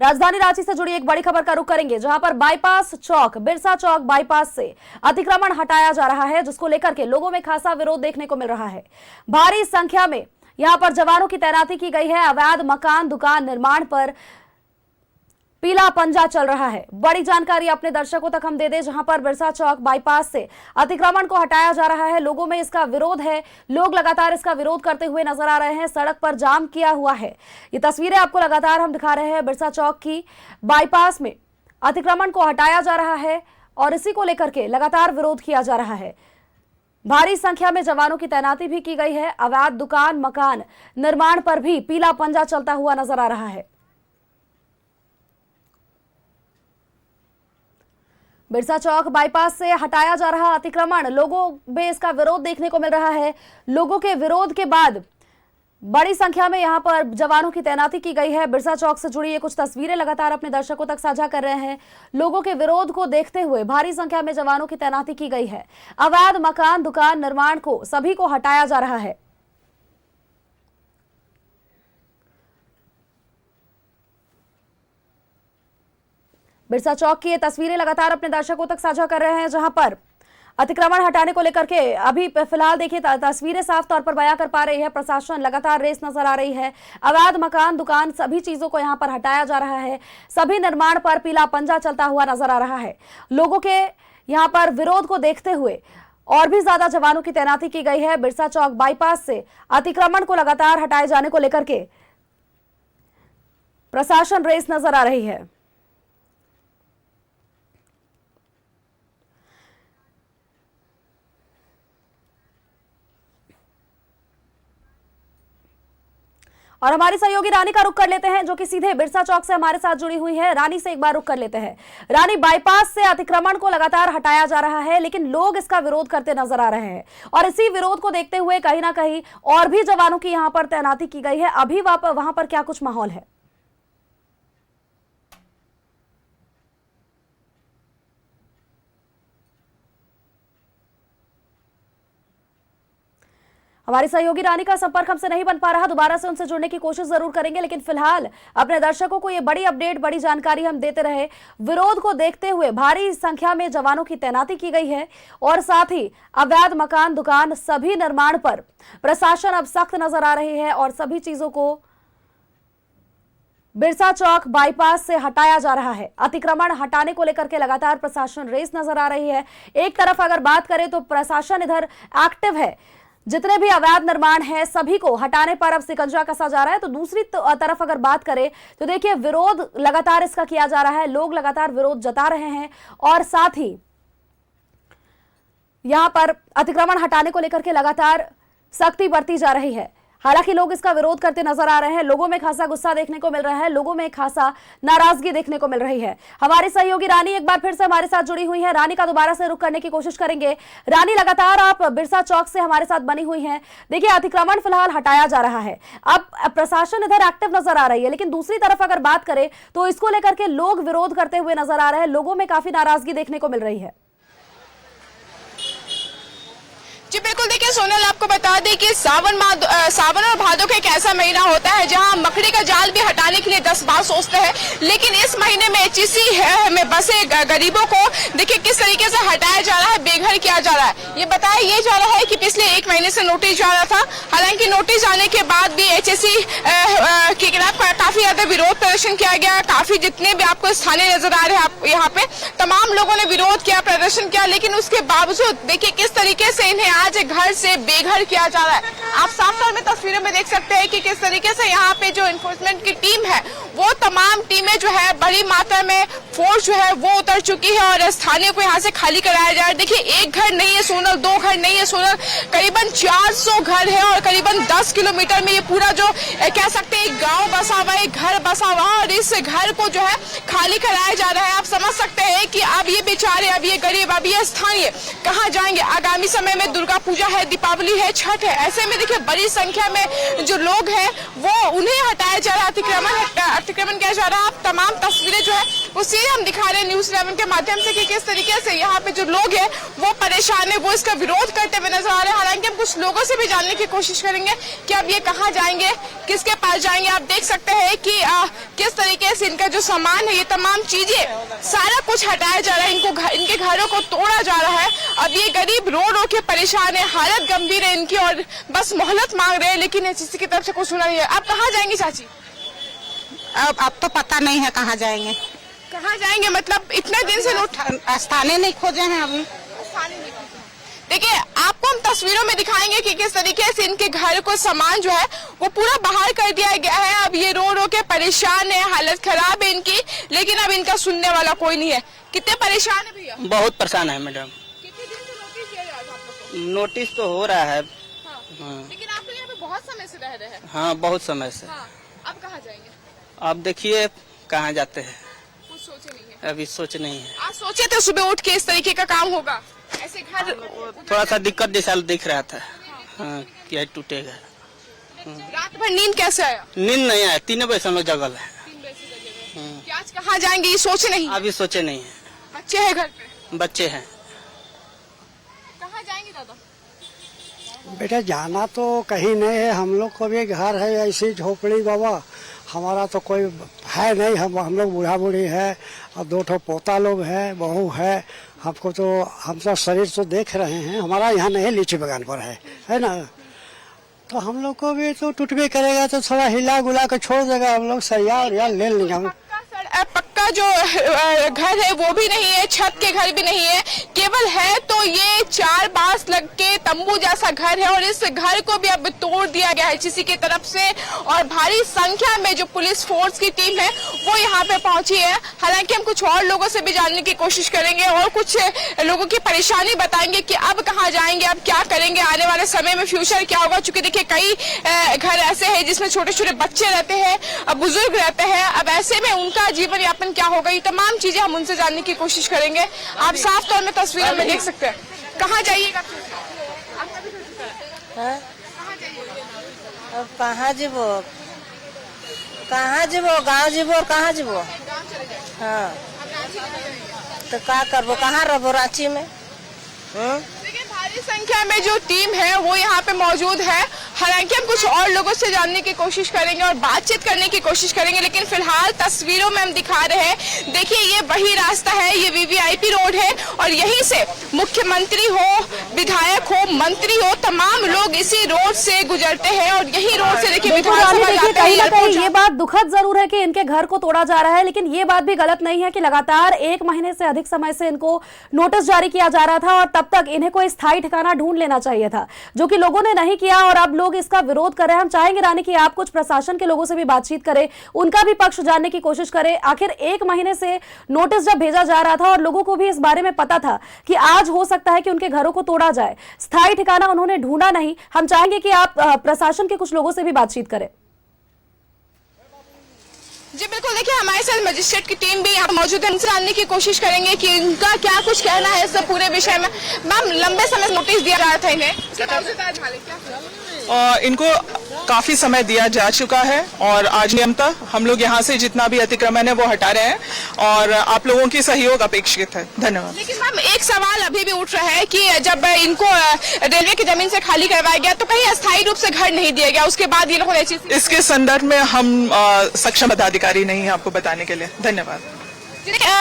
राजधानी रांची से जुड़ी एक बड़ी खबर का रुख करेंगे, जहां पर बाईपास चौक बिरसा चौक बाईपास से अतिक्रमण हटाया जा रहा है, जिसको लेकर के लोगों में खासा विरोध देखने को मिल रहा है। भारी संख्या में यहां पर जवानों की तैनाती की गई है। अवैध मकान दुकान निर्माण पर पीला पंजा चल रहा है। बड़ी जानकारी अपने दर्शकों तक हम दे दें, जहां पर बिरसा चौक बाईपास से अतिक्रमण को हटाया जा रहा है। लोगों में इसका विरोध है, लोग लगातार इसका विरोध करते हुए नजर आ रहे हैं। सड़क पर जाम किया हुआ है। ये तस्वीरें आपको लगातार हम दिखा रहे हैं। बिरसा चौक की बाईपास में अतिक्रमण को हटाया जा रहा है और इसी को लेकर के लगातार विरोध किया जा रहा है। भारी संख्या में जवानों की तैनाती भी की गई है। अवैध दुकान मकान निर्माण पर भी पीला पंजा चलता हुआ नजर आ रहा है। बिरसा चौक बाईपास से हटाया जा रहा अतिक्रमण, लोगों में इसका विरोध देखने को मिल रहा है। लोगों के विरोध के बाद बड़ी संख्या में यहां पर जवानों की तैनाती की गई है। बिरसा चौक से जुड़ी ये कुछ तस्वीरें लगातार अपने दर्शकों तक साझा कर रहे हैं। लोगों के विरोध को देखते हुए भारी संख्या में जवानों की तैनाती की गई है। अवैध मकान दुकान निर्माण को सभी को हटाया जा रहा है। बिरसा चौक की ये तस्वीरें लगातार अपने दर्शकों तक साझा कर रहे हैं, जहां पर अतिक्रमण हटाने को लेकर के अभी फिलहाल देखिए तस्वीरें साफ तौर पर बयां कर पा रही है। प्रशासन लगातार रेस नजर आ रही है। अवैध मकान दुकान सभी चीजों को यहां पर हटाया जा रहा है। सभी निर्माण पर पीला पंजा चलता हुआ नजर आ रहा है। लोगों के यहां पर विरोध को देखते हुए और भी ज्यादा जवानों की तैनाती की गई है। बिरसा चौक बाईपास से अतिक्रमण को लगातार हटाए जाने को लेकर के प्रशासन रेस नजर आ रही है। और हमारी सहयोगी रानी का रुख कर लेते हैं, जो कि सीधे बिरसा चौक से हमारे साथ जुड़ी हुई है। रानी से एक बार रुख कर लेते हैं। रानी, बाईपास से अतिक्रमण को लगातार हटाया जा रहा है, लेकिन लोग इसका विरोध करते नजर आ रहे हैं और इसी विरोध को देखते हुए कहीं ना कहीं और भी जवानों की यहां पर तैनाती की गई है। अभी वहां पर क्या कुछ माहौल है? हमारी सहयोगी रानी का संपर्क हमसे नहीं बन पा रहा, दोबारा से उनसे जुड़ने की कोशिश जरूर करेंगे, लेकिन फिलहाल अपने दर्शकों को ये बड़ी अपडेट बड़ी जानकारी हम देते रहे। विरोध को देखते हुए भारी संख्या में जवानों की तैनाती की गई है और साथ ही अवैध मकान दुकान सभी निर्माण पर प्रशासन अब सख्त नजर आ रही है और सभी चीजों को बिरसा चौक बाईपास से हटाया जा रहा है। अतिक्रमण हटाने को लेकर के लगातार प्रशासन रेस नजर आ रही है। एक तरफ अगर बात करें तो प्रशासन इधर एक्टिव है, जितने भी अवैध निर्माण है सभी को हटाने पर अब शिकंजा कसा जा रहा है। तो दूसरी तरफ अगर बात करें तो देखिए विरोध लगातार इसका किया जा रहा है। लोग लगातार विरोध जता रहे हैं और साथ ही यहां पर अतिक्रमण हटाने को लेकर के लगातार सख्ती बरती जा रही है। हालांकि लोग इसका विरोध करते नजर आ रहे हैं। लोगों में खासा गुस्सा देखने को मिल रहा है, लोगों में खासा नाराजगी देखने को मिल रही है। हमारी सहयोगी रानी एक बार फिर से हमारे साथ जुड़ी हुई है। रानी का दोबारा से रुख करने की कोशिश करेंगे। रानी, लगातार आप बिरसा चौक से हमारे साथ बनी हुई हैं। देखिए अतिक्रमण फिलहाल हटाया जा रहा है, अब प्रशासन इधर एक्टिव नजर आ रही है, लेकिन दूसरी तरफ अगर बात करें तो इसको लेकर के लोग विरोध करते हुए नजर आ रहे हैं। लोगों में काफी नाराजगी देखने को मिल रही है। जी बिल्कुल, देखिए सोनल, आपको बता दें कि सावन और भादों का एक ऐसा महीना होता है जहां मकड़ी का जाल भी हटाने के लिए 10 बार सोचते हैं, लेकिन इस महीने में एचईसी में बसे गरीबों को देखिए किस तरीके से हटाया जा रहा है, बेघर किया जा रहा है। ये बताया ये जा रहा है कि पिछले 1 महीने से नोटिस जा रहा था। हालांकि नोटिस आने के बाद भी एचईसी के खिलाफ काफी ज्यादा विरोध प्रदर्शन किया गया। काफी जितने भी आपको स्थानीय नजर आ रहे हैं यहाँ पे, तमाम लोगों ने विरोध किया, प्रदर्शन किया, लेकिन उसके बावजूद देखिए किस तरीके से इन्हें आज घर से बेघर किया जा रहा है। आप साफ तौर में तस्वीरों में देख सकते हैं कि किस तरीके से यहाँ पे जो इन्फोर्समेंट की टीम है, वो तमाम टीमें जो है बड़ी मात्रा में फोर्स जो है वो उतर चुकी है और स्थानीय को यहाँ से खाली कराया जा रहा है। देखिए एक घर नहीं है सोनल, 2 घर नहीं है सोनल, करीबन 400 घर है और करीबन 10 किलोमीटर में ये पूरा जो कह सकते हैं गाँव बसा हुआ है, घर बसा हुआ है और इस घर को जो है खाली कराया जा रहा है। आप समझ सकते हैं कि अब ये बेचारे, अब ये गरीब, अब ये स्थानीय कहाँ जाएंगे। आगामी समय में दुर्गा पूजा है, दीपावली है, छठ है, ऐसे में देखिए बड़ी संख्या में जो लोग हैं वो उन्हें हटाया जा रहा है, अतिक्रमण किया जा रहा है। आप तमाम तस्वीरें जो है वो सीधे हम दिखा रहे हैं न्यूज़ 11 के माध्यम से कि किस तरीके से यहाँ पे जो लोग हैं वो परेशान है, वो इसका विरोध करते हुए नजर आ रहे हैं। हालांकि हम कुछ लोगों से भी जानने की कोशिश करेंगे कि अब ये कहाँ जाएंगे, किसके पास जाएंगे। आप देख सकते हैं कि किस तरीके से इनका जो सामान है, ये तमाम चीजें, सारा कुछ हटाया जा रहा है, इनके घरों को तोड़ा जा रहा है। अब ये गरीब रो रो के परेशान है, हालत गंभीर है इनकी और बस मोहलत मांग रहे हैं, लेकिन एचईसी की तरफ से कुछ सुना नहीं है। आप कहाँ जाएंगे चाची? अब तो पता नहीं है कहाँ जाएंगे। कहाँ जाएंगे मतलब इतने दिन से स्थाने नहीं खोजे हैं अभी। देखिए आपको हम तस्वीरों में दिखाएंगे कि किस तरीके से इनके घर को सामान जो है वो पूरा बाहर कर दिया गया है। अब ये रो रो के परेशान है, हालत खराब है इनकी, लेकिन अब इनका सुनने वाला कोई नहीं है। कितने परेशान है भैया? बहुत परेशान है मैडम। कितने दिन से नोटिस दिया जा रहा है आप लोग को? नोटिस तो हो रहा है। हाँ। लेकिन आप लोग यहाँ पे बहुत समय से रह रहे हैं। हाँ, बहुत समय से। हाँ। अब कहाँ जाएंगे? अब देखिए कहाँ जाते हैं, कुछ सोचे नहीं है। अभी सोच नहीं है। आज सोचे थे सुबह उठ के इस तरीके का काम होगा, ऐसे घर थोड़ा सा दिक्कत जैसा दिख रहा था। हाँ, क्या टूटेगा। रात भर नींद कैसे आया? नींद नहीं आया, 3 बजे से हम लोग जगल है। 3 बजे से जगे हुए। कि आज कहाँ जाएंगे ये सोचे नहीं? अभी सोचे नहीं है। बच्चे हैं घर पे? बच्चे हैं। कहाँ जाएंगे दादा? बेटा जाना तो कहीं नहीं है, हम लोग को भी घर है ऐसी झोपड़ी बाबा, हमारा तो कोई है नहीं। हम लोग बूढ़ा बूढ़ी है और 2 ठो पोता लोग है, बहू है। हमको तो हम सब शरीर तो देख रहे हैं, हमारा यहाँ नहीं लीची बागान पर है ना, तो हम लोग को भी तो टूटबे करेगा, तो थोड़ा हिला गुला के छोड़ देगा। हम लोग सरिया और ले लेंगे। हम पक्का जो घर है वो भी नहीं है, छत के घर भी नहीं है, केवल है तो ये 4 बांस लग के तंबू जैसा घर है और इस घर को भी अब तोड़ दिया गया है एचईसी की तरफ से। और भारी संख्या में जो पुलिस फोर्स की टीम है वो यहाँ पे पहुंची है। हालांकि हम कुछ और लोगों से भी जानने की कोशिश करेंगे और कुछ लोगों की परेशानी बताएंगे कि अब कहाँ जाएंगे, अब क्या करेंगे, आने वाले समय में फ्यूचर क्या होगा। चूंकि देखिए कई घर ऐसे है जिसमें छोटे छोटे बच्चे रहते हैं, बुजुर्ग रहते हैं, अब ऐसे में उनका जीवन यापन क्या होगा, ये तमाम चीजें हम उनसे जानने की कोशिश करेंगे। आप साफ तौर में तस्वीरों में देख सकते हैं। कहाँ जाइएगा? अब कहाँ जीवो, गाँव जीवो, कहाँ जीवो? हाँ तो क्या करबो, कहाँ रहो? रांची में। देखिए भारी संख्या में जो टीम है वो यहाँ पे मौजूद है। हालांकि हम कुछ और लोगों से जानने की कोशिश करेंगे और बातचीत करने की कोशिश करेंगे, लेकिन फिलहाल तस्वीरों में हम दिखा रहे हैं। देखिए ये वही रास्ता है, ये वीवीआईपी रोड है और यहीं से मुख्यमंत्री हो, विधायक हो, मंत्री हो, तमाम लोग इसी रोड से गुजरते हैं और यही रोड से देखिए विधानसभा जाते हैं। कहीं ना कहीं ये बात दुखद जरूर है कि इनके घर को तोड़ा जा रहा है, लेकिन ये बात भी गलत नहीं है कि लगातार 1 महीने से अधिक समय से इनको नोटिस जारी किया जा रहा था और तब तक इन्हें कोई स्थायी ठिकाना ढूंढ लेना चाहिए था, जो कि लोगों ने नहीं किया और अब लोग इसका विरोध कर रहे हैं। हम चाहेंगे रानी कि आप कुछ प्रशासन के लोगों से भी बातचीत करें, उनका भी पक्ष जानने की कोशिश करें। आखिर 1 महीने से नोटिस जब भेजा जा रहा था और लोगों को भी इस बारे में पता था कि आज हो सकता है कि उनके घरों को तोड़ा जाए, स्थायी ठिकाना उन्होंने ढूंढा नहीं। हम चाहेंगे कि आप प्रशासन के कुछ लोगों से भी बातचीत करें। जी बिल्कुल, देखिए हमारे साथ मजिस्ट्रेट की टीम भी यहाँ मौजूद है, उनसे जानने की कोशिश करेंगे कि इनका क्या कुछ कहना है इस पूरे विषय में। मैम, लंबे समय नोटिस दिया रहा था इन्हें, इनको काफी समय दिया जा चुका है और आज नियमतः हम लोग यहाँ से जितना भी अतिक्रमण है वो हटा रहे हैं और आप लोगों की सहयोग अपेक्षित है। धन्यवाद। लेकिन मैम एक सवाल अभी भी उठ रहा है कि जब इनको रेलवे की जमीन से खाली करवाया गया तो कहीं अस्थायी रूप से घर नहीं दिया गया, उसके बाद ये लोग इसके संदर्भ में हम सक्षम पदाधिकारी नहीं है आपको बताने के लिए। धन्यवाद।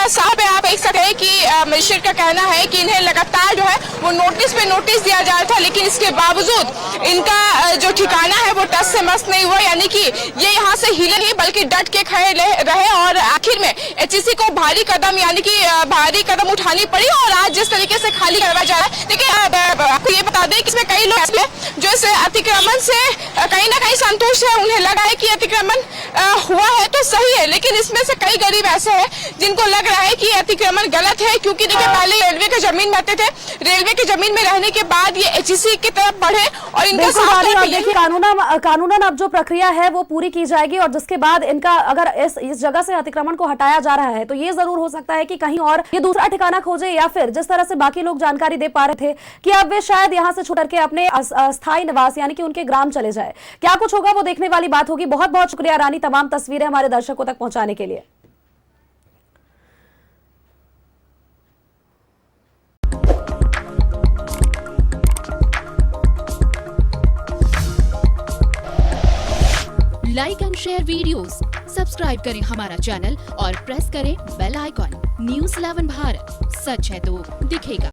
साहब आप देख सकते हैं कि मजिस्ट्रेट का कहना है कि इन्हें लगातार जो है वो नोटिस पे नोटिस दिया जा रहा था, लेकिन इसके बावजूद इनका जो ठिकाना है वो टस से मस नहीं हुआ, यानी कि ये यहाँ से हिले नहीं बल्कि डट के खड़े रहे और आखिर में एचईसी को भारी कदम उठानी पड़ी और आज जिस तरीके से खाली करवाया जा रहा है। देखिए आपको ये बता दें कि इसमें कई लोग जो इस अतिक्रमण से कहीं ना कहीं संतुष्ट है, उन्हें लगा है कि अतिक्रमण हुआ है तो सही है, लेकिन इसमें से कई गरीब ऐसे हैं जिनको लग रहा है कि अतिक्रमण गलत है, क्योंकि देखिए पहले रेलवे की जमीन में रहते थे, रेलवे की जमीन में रहने के बाद ये एचईसी की तरफ बढ़े और इनका देखिए कानूनन अब जो प्रक्रिया है वो पूरी की जाएगी और जिसके बाद इनका अगर इस जगह से अतिक्रमण को हटाया जा रहा है, तो ये जरूर हो सकता है कि कहीं और ये दूसरा ठिकाना खोजे, या फिर जिस तरह से बाकी लोग जानकारी दे पा रहे थे कि अब वे शायद यहाँ से छुटकर के अपने स्थायी निवास यानी कि उनके ग्राम चले जाए। क्या कुछ होगा वो देखने वाली बात होगी। बहुत बहुत शुक्रिया रानी, तमाम तस्वीरें हमारे दर्शकों तक पहुंचाने के लिए। Like and share videos, subscribe करें हमारा चैनल और प्रेस करें बेल आइकॉन। न्यूज़ 11 भारत, सच है तो दिखेगा।